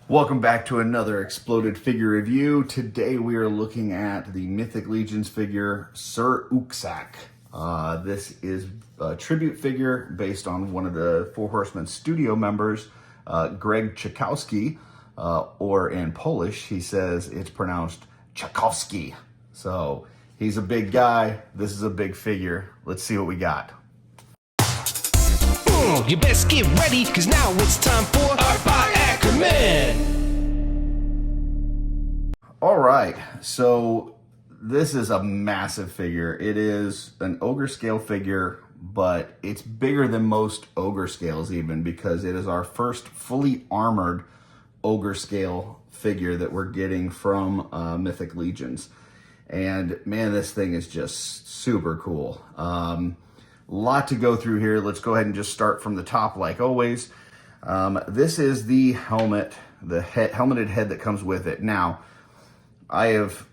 Welcome back to another Exploded figure review. Today we are looking at the Mythic Legions figure, Sir Ucczajk. This is a tribute figure based on one of the Four Horsemen studio members, Greg Czakowski, or in Polish, he says it's pronounced Czakowski. So he's a big guy. This is a big figure. Let's see what we got. You best get ready, cause now it's time for Art by Akerman. All right, so this is a massive figure. It is an ogre scale figure, but it's bigger than most ogre scales even, because it is our first fully armored ogre scale figure that we're getting from Mythic Legions. And man, this thing is just super cool. Lot to go through here. Let's go ahead and just start from the top like always. This is the helmet, the helmeted head that comes with it. Now, I have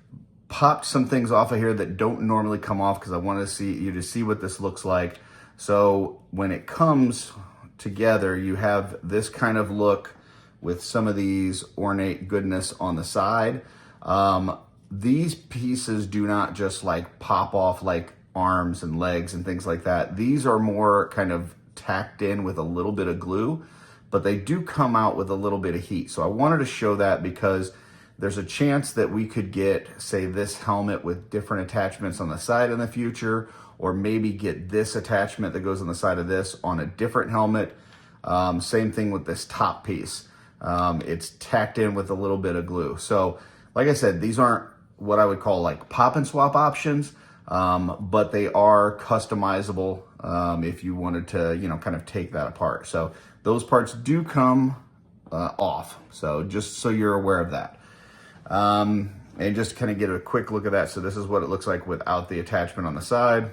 popped some things off of here that don't normally come off because I want to see what this looks like. So when it comes together, you have this kind of look with some of these ornate goodness on the side. These pieces do not just like pop off like arms and legs and things like that. These are more kind of tacked in with a little bit of glue, but they do come out with a little bit of heat. So I wanted to show that because there's a chance that we could get, say, this helmet with different attachments on the side in the future, or maybe get this attachment that goes on the side of this on a different helmet. Same thing with this top piece. It's tacked in with a little bit of glue. So like I said, these aren't what I would call like pop and swap options, but they are customizable if you wanted to, kind of take that apart. So those parts do come off. So just so you're aware of that. And just kind of get a quick look at that. So this is what it looks like without the attachment on the side.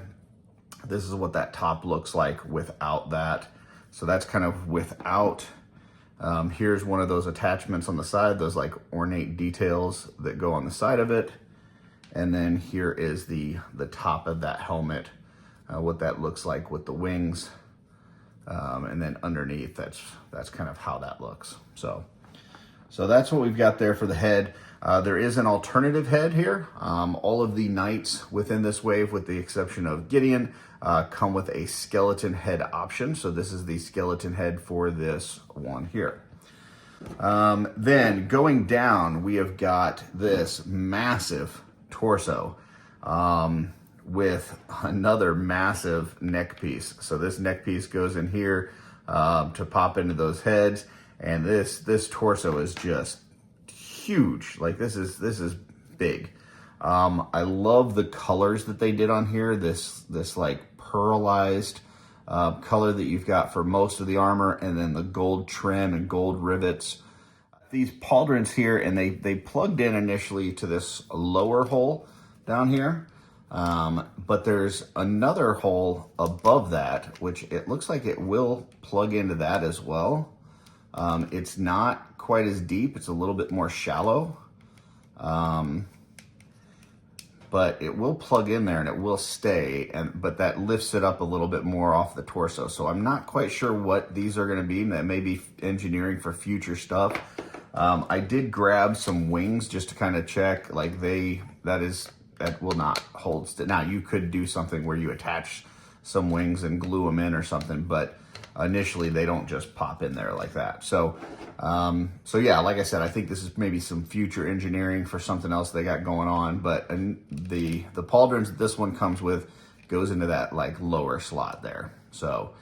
This is what that top looks like without that. So that's kind of without. Here's one of those attachments on the side, those like ornate details that go on the side of it. And then here is the top of that helmet, what that looks like with the wings. And then underneath, that's kind of how that looks. So that's what we've got there for the head. There is an alternative head here. All of the knights within this wave, with the exception of Gideon, come with a skeleton head option. So this is the skeleton head for this one here. Then going down, we have got this massive torso with another massive neck piece. So this neck piece goes in here to pop into those heads, and this torso is just huge. Like this is big. I love the colors that they did on here. This like pearlized color that you've got for most of the armor, and then the gold trim and gold rivets. These pauldrons here, and they plugged in initially to this lower hole down here, but there's another hole above that, which it looks like it will plug into that as well. It's not quite as deep. It's a little bit more shallow, but it will plug in there and it will stay, but that lifts it up a little bit more off the torso. So I'm not quite sure what these are going to be. That may be engineering for future stuff. I did grab some wings just to kind of check, like that will not hold still. Now you could do something where you attach some wings and glue them in or something, but initially they don't just pop in there like that. So yeah, like I said, I think this is maybe some future engineering for something else they got going on, but the pauldrons that this one comes with goes into that like lower slot there. So,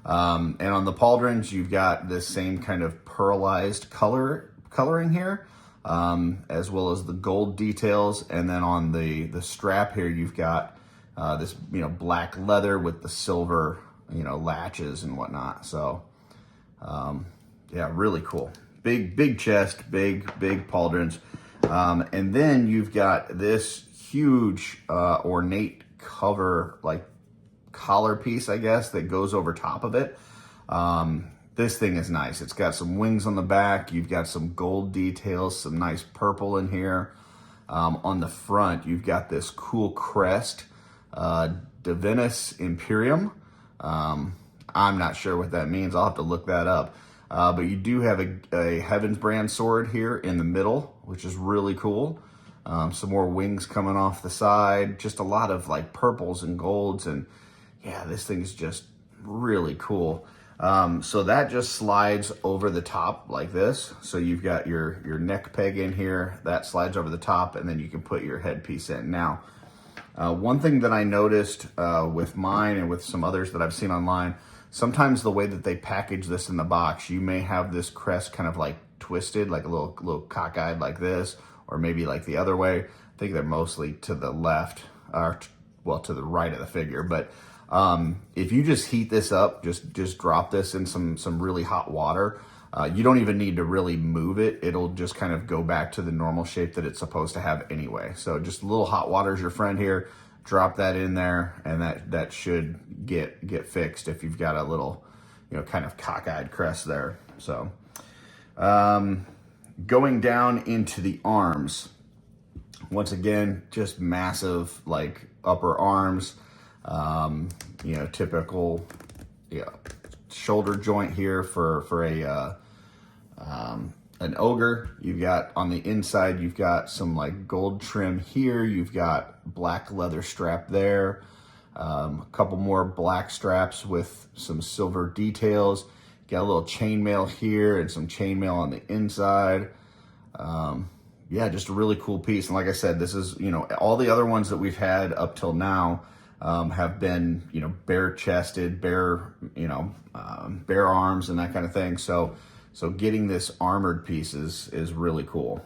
and on the pauldrons, you've got this same kind of pearlized coloring here, as well as the gold details. And then on the strap here, you've got this, black leather with the silver, latches and whatnot. So, yeah, really cool. Big chest, big pauldrons. And then you've got this huge, ornate cover, like collar piece, I guess, that goes over top of it. This thing is nice. It's got some wings on the back. You've got some gold details, some nice purple in here. On the front, you've got this cool crest, Divinus Imperium. I'm not sure what that means. I'll have to look that up. But you do have a Heaven's Brand sword here in the middle, which is really cool. Some more wings coming off the side, just a lot of like purples and golds, and yeah, this thing's just really cool. So that just slides over the top like this. So you've got your neck peg in here, that slides over the top, and then you can put your headpiece in. Now, one thing that I noticed with mine and with some others that I've seen online, sometimes the way that they package this in the box, you may have this crest kind of like twisted, like a little cockeyed like this, or maybe like the other way. I think they're mostly to the left, or well, to the right of the figure. But if you just heat this up, just drop this in some really hot water, you don't even need to really move it. It'll just kind of go back to the normal shape that it's supposed to have anyway. So just a little hot water is your friend here. Drop that in there, and that should get fixed if you've got a little, kind of cockeyed crest there. So going down into the arms, once again, just massive like upper arms, typical shoulder joint here for an ogre. You've got on the inside, you've got some like gold trim here, you've got black leather strap there, a couple more black straps with some silver details. Got a little chainmail here and some chainmail on the inside. Yeah, just a really cool piece. And like I said, this is, all the other ones that we've had up till now have been, bare chested, bare arms and that kind of thing. So getting this armored piece is really cool.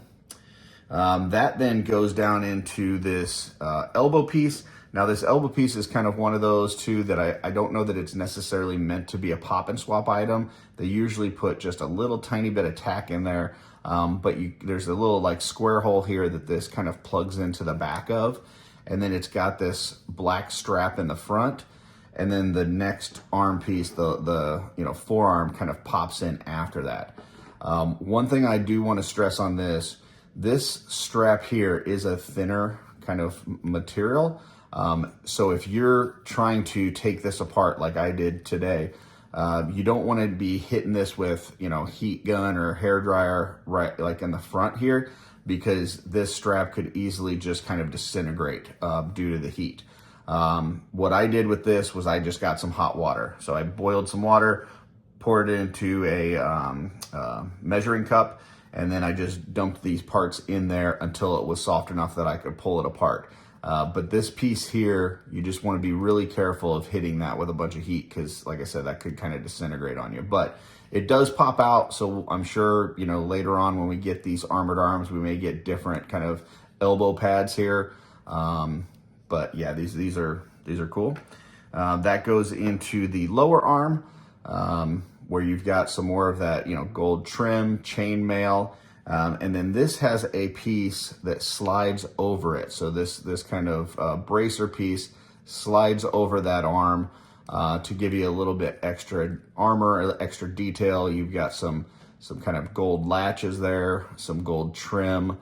That then goes down into this elbow piece. Now this elbow piece is kind of one of those too that I don't know that it's necessarily meant to be a pop and swap item. They usually put just a little tiny bit of tack in there, but there's a little like square hole here that this kind of plugs into the back of, and then it's got this black strap in the front, and then the next arm piece, the forearm kind of pops in after that. One thing I do want to stress on this strap here is a thinner kind of material. So if you're trying to take this apart like I did today, you don't want to be hitting this with, heat gun or hair dryer right like in the front here, because this strap could easily just kind of disintegrate due to the heat. What I did with this was I just got some hot water. So I boiled some water, poured it into a measuring cup, and then I just dumped these parts in there until it was soft enough that I could pull it apart. But this piece here, you just want to be really careful of hitting that with a bunch of heat, because like I said, that could kind of disintegrate on you. But it does pop out, so I'm sure, later on when we get these armored arms, we may get different kind of elbow pads here. But yeah, these are cool. That goes into the lower arm, where you've got some more of that, gold trim, chainmail. And then this has a piece that slides over it. So this kind of bracer piece slides over that arm to give you a little bit extra armor, extra detail. You've got some kind of gold latches there, some gold trim,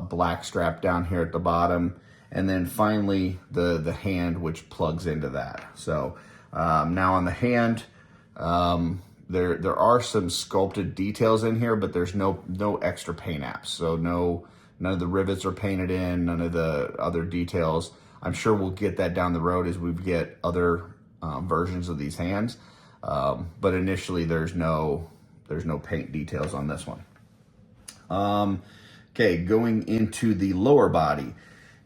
black strap down here at the bottom, and then finally the hand, which plugs into that. So now on the hand, there are some sculpted details in here, but there's no extra paint apps. So none of the rivets are painted in, none of the other details. I'm sure we'll get that down the road as we get other versions of these hands. But initially there's no paint details on this one. Okay, going into the lower body,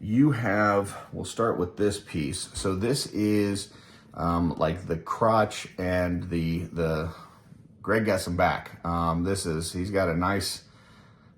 we'll start with this piece. So this is like the crotch and the Greg got some back. He's got a nice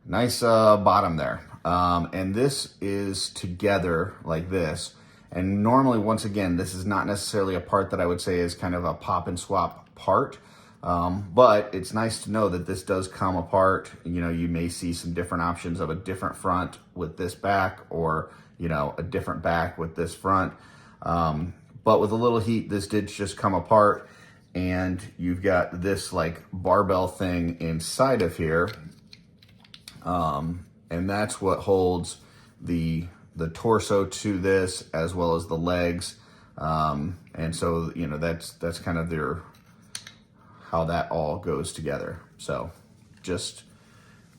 bottom there. And this is together like this. And normally, once again, this is not necessarily a part that I would say is kind of a pop and swap part. But it's nice to know that this does come apart. You may see some different options of a different front with this back, or, a different back with this front. But with a little heat, this did just come apart, and you've got this like barbell thing inside of here. And that's what holds the torso to this, as well as the legs. And so, that's kind of how that all goes together. So just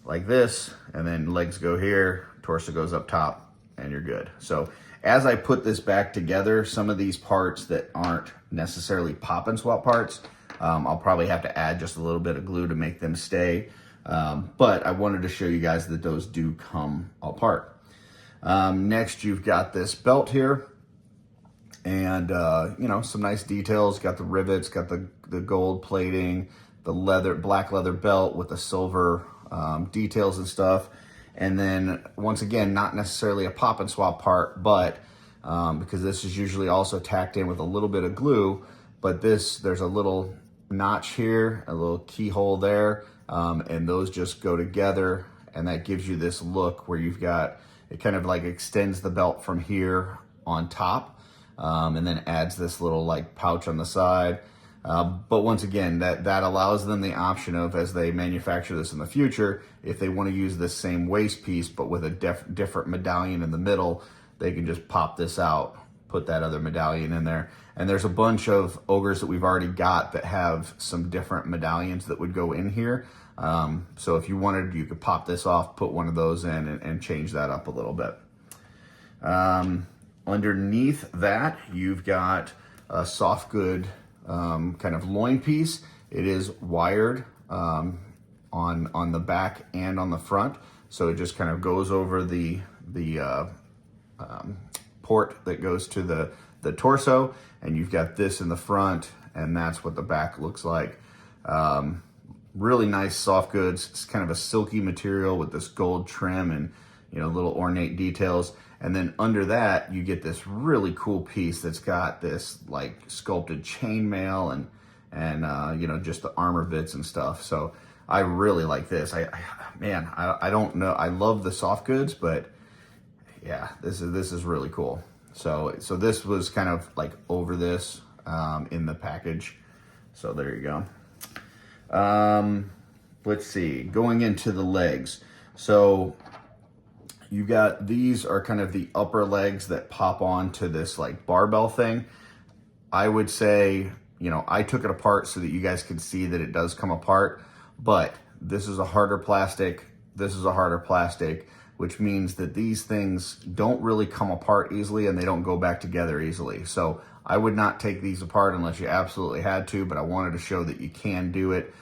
like this, and then legs go here, torso goes up top, and you're good. So as I put this back together, some of these parts that aren't necessarily pop and swap parts, I'll probably have to add just a little bit of glue to make them stay. But I wanted to show you guys that those do come apart. Next, you've got this belt here, and you know, some nice details. Got the rivets, got the gold plating, the black leather belt with the silver details and stuff. And then once again, not necessarily a pop and swap part, but because this is usually also tacked in with a little bit of glue, but there's a little notch here, a little keyhole there, and those just go together, and that gives you this look where you've got, it kind of like extends the belt from here on top, and then adds this little like pouch on the side. But once again, that allows them the option of, as they manufacture this in the future, if they want to use this same waist piece but with a different medallion in the middle, they can just pop this out, put that other medallion in there. And there's a bunch of ogres that we've already got that have some different medallions that would go in here. So if you wanted, you could pop this off, put one of those in, and change that up a little bit. Underneath that, you've got a soft good kind of loin piece. It is wired on the back and on the front, so it just kind of goes over the port that goes to the torso, and you've got this in the front, and that's what the back looks like. Really nice soft goods. It's kind of a silky material with this gold trim and, you know, little ornate details. And then under that, you get this really cool piece that's got this like sculpted chainmail and you know, just the armor bits and stuff. So I really like this. I don't know. I love the soft goods, but yeah, this is really cool. So this was kind of like over this in the package. So there you go. Let's see, going into the legs. So you got, these are kind of the upper legs that pop onto this like barbell thing. I would say, you know, I took it apart so that you guys could see that it does come apart, but this is a harder plastic, this is a harder plastic, which means that these things don't really come apart easily and they don't go back together easily. So I would not take these apart unless you absolutely had to, but I wanted to show that you can do it.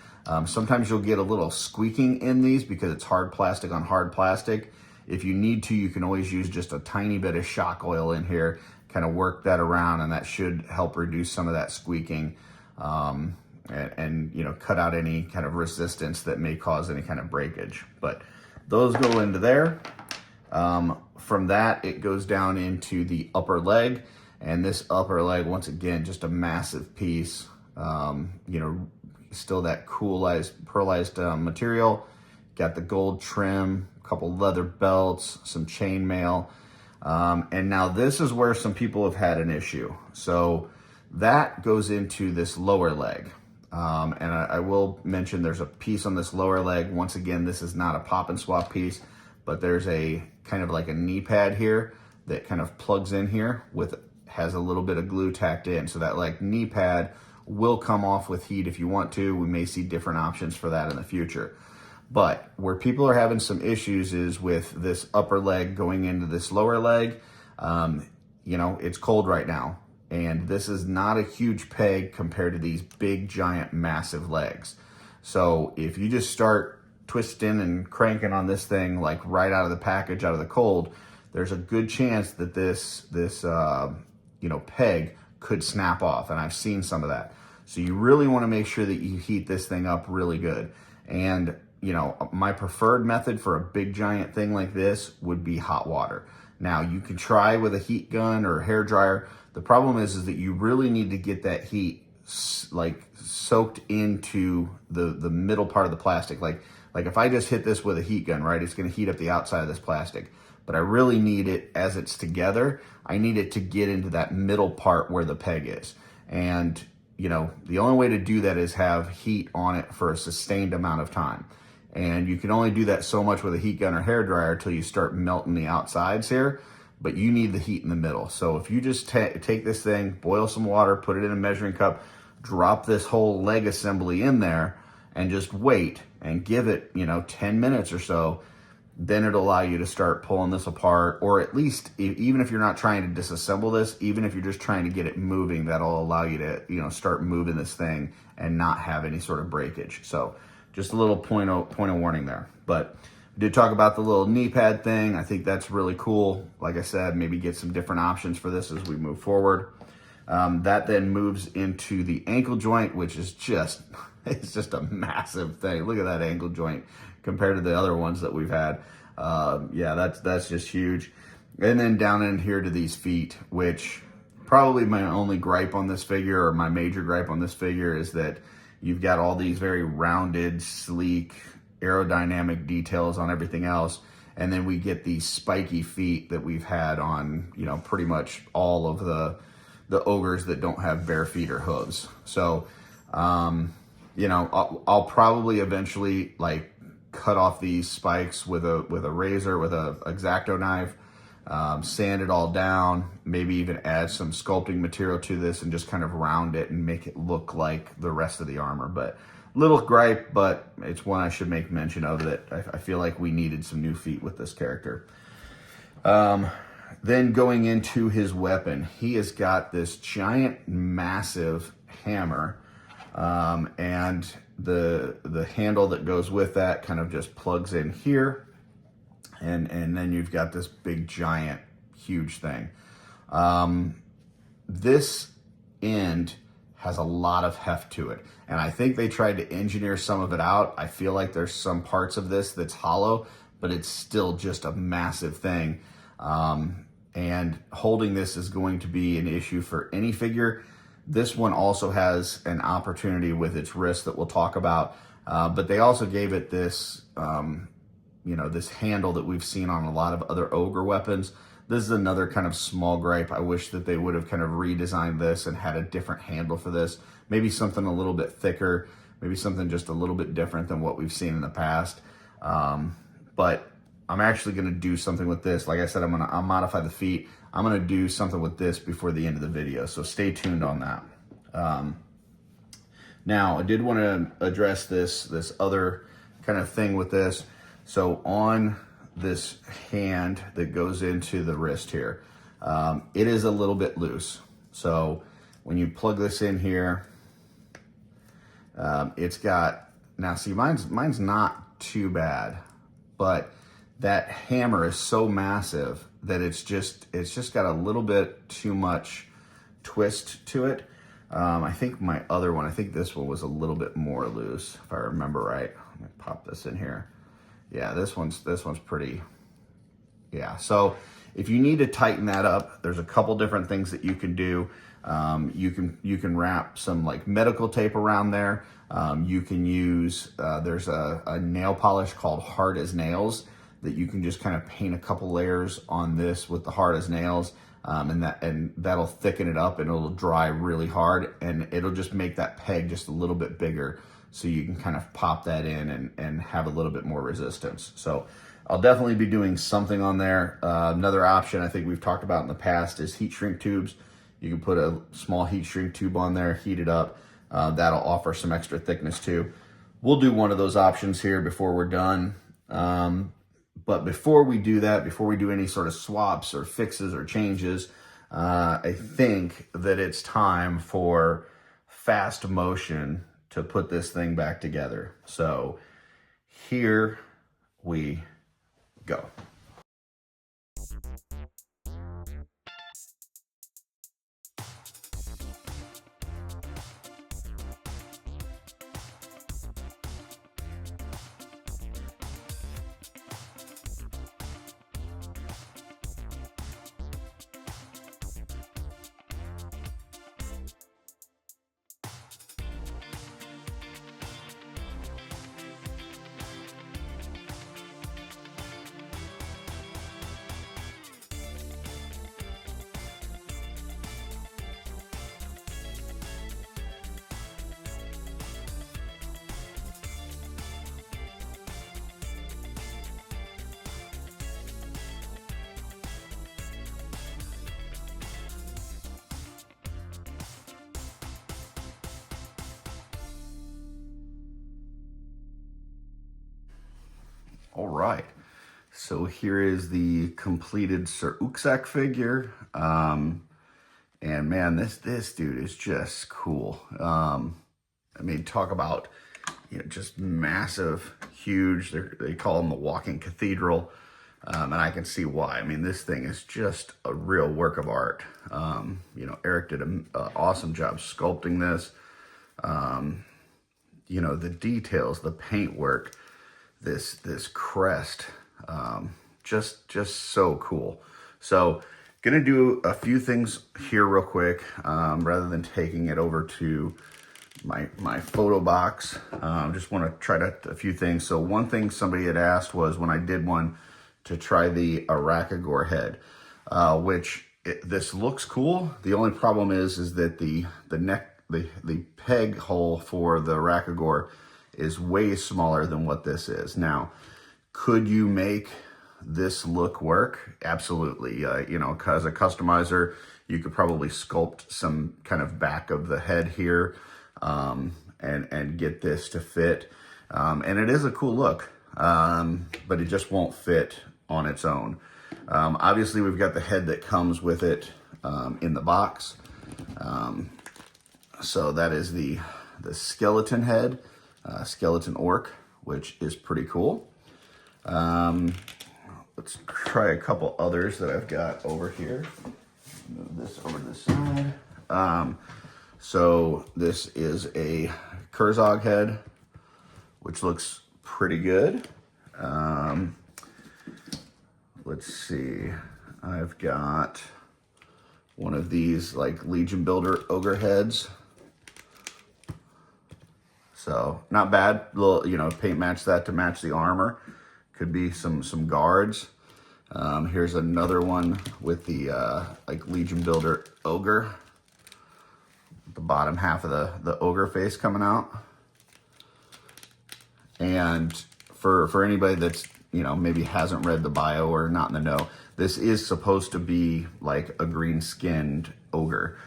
Sometimes you'll get a little squeaking in these because it's hard plastic on hard plastic. If you need to, you can always use just a tiny bit of shock oil in here, kind of work that around, and that should help reduce some of that squeaking and you know, cut out any kind of resistance that may cause any kind of breakage. But those go into there. From that, it goes down into the upper leg, and this upper leg, once again, just a massive piece. You know, still that pearlized material. Got the gold trim, a couple leather belts, some chainmail. And now this is where some people have had an issue. So that goes into this lower leg. And I will mention there's a piece on this lower leg. Once again, this is not a pop and swap piece, but there's a kind of like a knee pad here that kind of plugs in here has a little bit of glue tacked in. So that like knee pad will come off with heat if you want to. We may see different options for that in the future. But where people are having some issues is with this upper leg going into this lower leg. You know, it's cold right now, and this is not a huge peg compared to these big, giant, massive legs. So if you just start twisting and cranking on this thing like right out of the package, out of the cold, there's a good chance that this you know, peg could snap off, and I've seen some of that. So you really want to make sure that you heat this thing up really good. And you know, my preferred method for a big giant thing like this would be hot water. Now you can try with a heat gun or a hair dryer. The problem is that you really need to get that heat like soaked into the middle part of the plastic. Like if I just hit this with a heat gun, right, it's going to heat up the outside of this plastic. But I really need it, as it's together, I need it to get into that middle part where the peg is. And you know, the only way to do that is have heat on it for a sustained amount of time. And you can only do that so much with a heat gun or hair dryer until you start melting the outsides here, but you need the heat in the middle. So if you just take this thing, boil some water, put it in a measuring cup, drop this whole leg assembly in there, and just wait, and give it, 10 minutes or so, then it'll allow you to start pulling this apart, or at least even if you're not trying to disassemble this, even if you're just trying to get it moving, that'll allow you to, start moving this thing and not have any sort of breakage. So just a little point of warning there. But we did talk about the little knee pad thing. I think that's really cool. Like I said, maybe get some different options for this as we move forward. That then moves into the ankle joint, which is just, it's just a massive thing. Look at that ankle joint compared to the other ones that we've had. Yeah, that's just huge. And then down in here to these feet, which probably my only gripe on this figure, or my major gripe on this figure, is that you've got all these very rounded, sleek, aerodynamic details on everything else. And then we get these spiky feet that we've had on, pretty much all of the ogres that don't have bare feet or hooves. So, I'll probably eventually cut off these spikes with a razor, with a X-Acto knife, sand it all down, maybe even add some sculpting material to this and just kind of round it and make it look like the rest of the armor. But little gripe, but it's one I should make mention of, that I feel like we needed some new feet with this character. Then going into his weapon, he has got this giant, massive hammer, and the handle that goes with that kind of just plugs in here, and then you've got this big, giant, huge thing. This end has a lot of heft to it, and I think they tried to engineer some of it out. I feel like there's some parts of this that's hollow, but it's still just a massive thing. And holding this is going to be an issue for any figure. This one also has an opportunity with its wrist that we'll talk about, but they also gave it this, this handle that we've seen on a lot of other ogre weapons. This is another kind of small gripe. I wish that they would have kind of redesigned this and had a different handle for this. Maybe something a little bit thicker, maybe something just a little bit different than what we've seen in the past. But I'm actually going to do something with this. Like I said, I'll modify the feet. I'm going to do something with this before the end of the video, so stay tuned on that. Now, I did want to address this other kind of thing with this. So on this hand that goes into the wrist here, it is a little bit loose. So when you plug this in here, it's got, now see, mine's not too bad, but that hammer is so massive that it's just got a little bit too much twist to it. I think my other one, I think this one was a little bit more loose, if I remember right. Let me pop this in here. Yeah, this one's pretty, yeah. So if you need to tighten that up, there's a couple different things that you can do. You can wrap some medical tape around there. You can use, there's a nail polish called Hard as Nails that you can just kind of paint a couple layers on this with the Hard as Nails, and that'll thicken it up, and it'll dry really hard, and it'll just make that peg just a little bit bigger, so you can kind of pop that in and have a little bit more resistance. So I'll definitely be doing something on there. Another option I think we've talked about in the past is heat shrink tubes. You can put a small heat shrink tube on there, heat it up. That'll offer some extra thickness too. We'll do one of those options here before we're done. But before we do that, before we do any sort of swaps or fixes or changes, I think that it's time for fast motion to put this thing back together. So here we go. All right, so here is the completed Sir Ucczajk figure. And man, this dude is just cool. I mean, talk about, just massive, huge. They call him the walking cathedral, and I can see why. I mean, this thing is just a real work of art. Eric did an awesome job sculpting this. The details, the paintwork, this crest, just so cool. So gonna do a few things here real quick, rather than taking it over to my photo box. Just want to try a few things. So one thing somebody had asked was when I did one to try the Arakagor head, this looks cool. The only problem is that the peg hole for the Arakagor is way smaller than what this is. Now, could you make this look work? Absolutely. As a customizer, you could probably sculpt some kind of back of the head here, and get this to fit. And it is a cool look, but it just won't fit on its own. Obviously, we've got the head that comes with it in the box. So that is the skeleton head, skeleton orc, which is pretty cool. Let's try a couple others that I've got over here. Move this over to the side. So this is a Kurzog head, which looks pretty good. Let's see. I've got one of these like Legion Builder ogre heads. So not bad. Little, paint match that to match the armor. Could be some guards. Here's another one with the like Legion Builder ogre. The bottom half of the ogre face coming out. And for anybody that's maybe hasn't read the bio or not in the know, this is supposed to be like a green skinned ogre.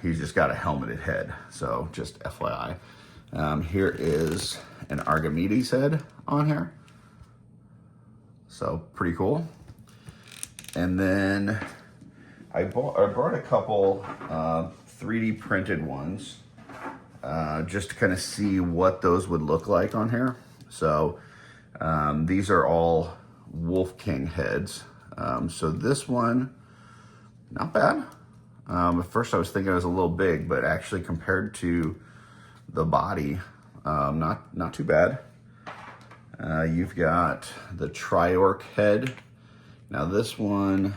He's just got a helmeted head, so just FYI. Here is an Archimedes head on here. So pretty cool. And then I brought a couple 3D printed ones, just to kind of see what those would look like on here. So these are all Wolf King heads. So this one, not bad. At first I was thinking it was a little big, but actually compared to the body, not too bad. You've got the Triorc head. Now this one,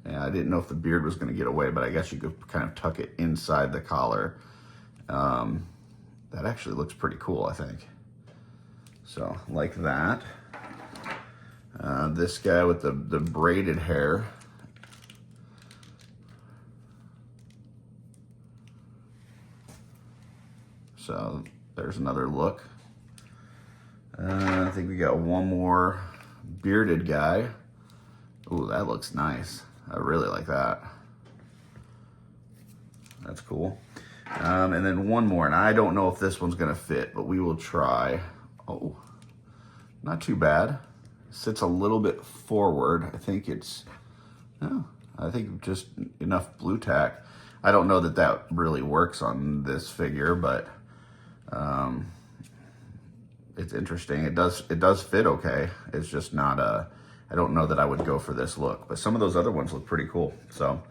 I didn't know if the beard was going to get away, but I guess you could kind of tuck it inside the collar. That actually looks pretty cool, I think. So like that. This guy with the braided hair. So there's another look. I think we got one more bearded guy. Ooh, that looks nice. I really like that. That's cool. And then one more, and I don't know if this one's gonna fit, but we will try. Oh, not too bad. Sits a little bit forward. I think just enough blue tack. I don't know that really works on this figure, but it's interesting. It does fit okay. It's just not I don't know that I would go for this look, but some of those other ones look pretty cool. So,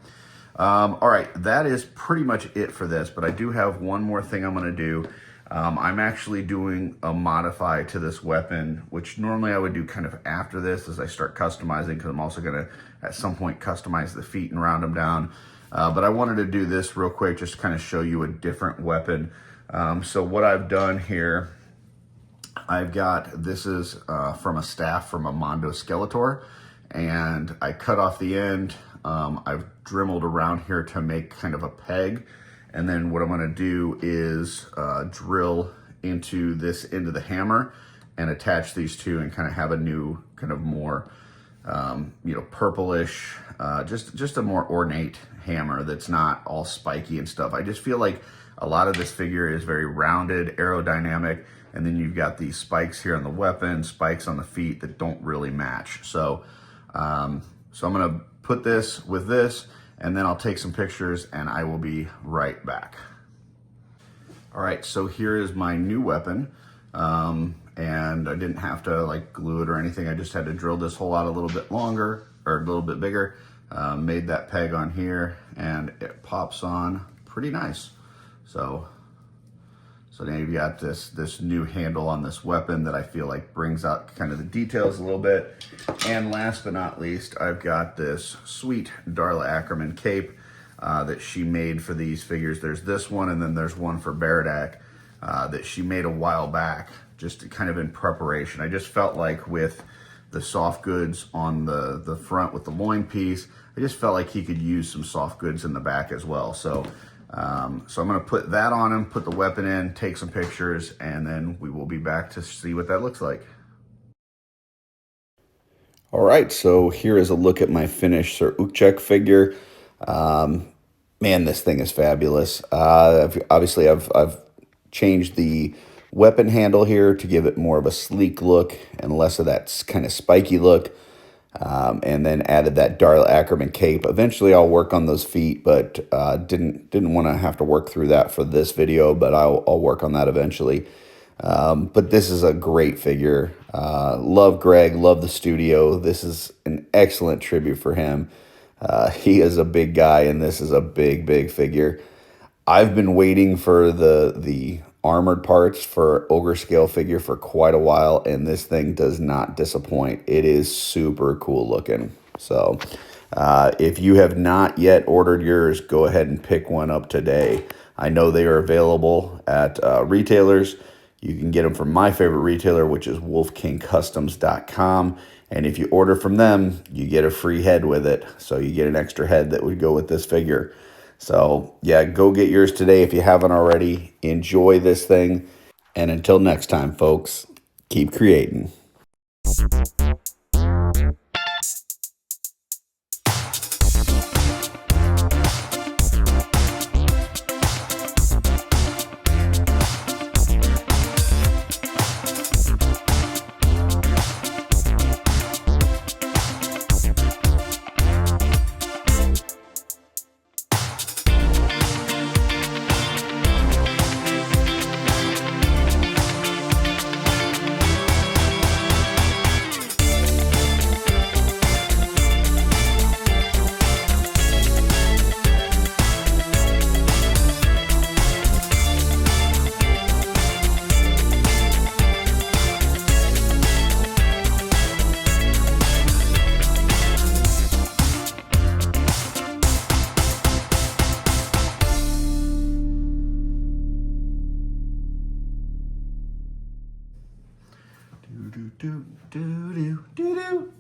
all right, that is pretty much it for this, but I do have one more thing I'm gonna do. I'm actually doing a modify to this weapon, which normally I would do kind of after this as I start customizing, because I'm also gonna at some point customize the feet and round them down. But I wanted to do this real quick just to kind of show you a different weapon. So what I've done here, this is from a staff from a Mondo Skeletor, and I cut off the end. I've dremeled around here to make kind of a peg, and then what I'm going to do is drill into the hammer and attach these two and kind of have a new kind of more purplish, just a more ornate hammer that's not all spiky and stuff. I just feel like a lot of this figure is very rounded, aerodynamic, and then you've got these spikes here on the weapon, spikes on the feet that don't really match. So, so I'm gonna put this with this, and then I'll take some pictures and I will be right back. All right, so here is my new weapon. And I didn't have to like glue it or anything. I just had to drill this hole out a little bit longer, or a little bit bigger. Made that peg on here, and it pops on pretty nice. So now you've got this new handle on this weapon that I feel like brings out kind of the details a little bit. And last but not least, I've got this sweet Darla Akerman cape that she made for these figures. There's this one, and then there's one for Baradak that she made a while back, just kind of in preparation. I just felt like with the soft goods on the front with the loin piece, I just felt like he could use some soft goods in the back as well. So so I'm gonna put that on him, put the weapon in, take some pictures, and then we will be back to see what that looks like. All right, so here is a look at my finished Sir Ucczajk figure. Man, this thing is fabulous. Obviously, I've changed the weapon handle here to give it more of a sleek look and less of that kind of spiky look. And then added that Darla Akerman cape. Eventually I'll work on those feet, but didn't want to have to work through that for this video, but I'll work on that eventually. But this is a great figure. Love Greg, love the studio. This is an excellent tribute for him. He is a big guy, and this is a big figure. I've been waiting for the armored parts for ogre scale figure for quite a while, and this thing does not disappoint. It is super cool looking. So if you have not yet ordered yours, go ahead and pick one up today. I know they are available at retailers. You can get them from my favorite retailer, which is wolfkingcustoms.com. And if you order from them, you get a free head with it. So you get an extra head that would go with this figure. So yeah, go get yours today if you haven't already. Enjoy this thing. And until next time, folks, keep creating. Do do do do do do do.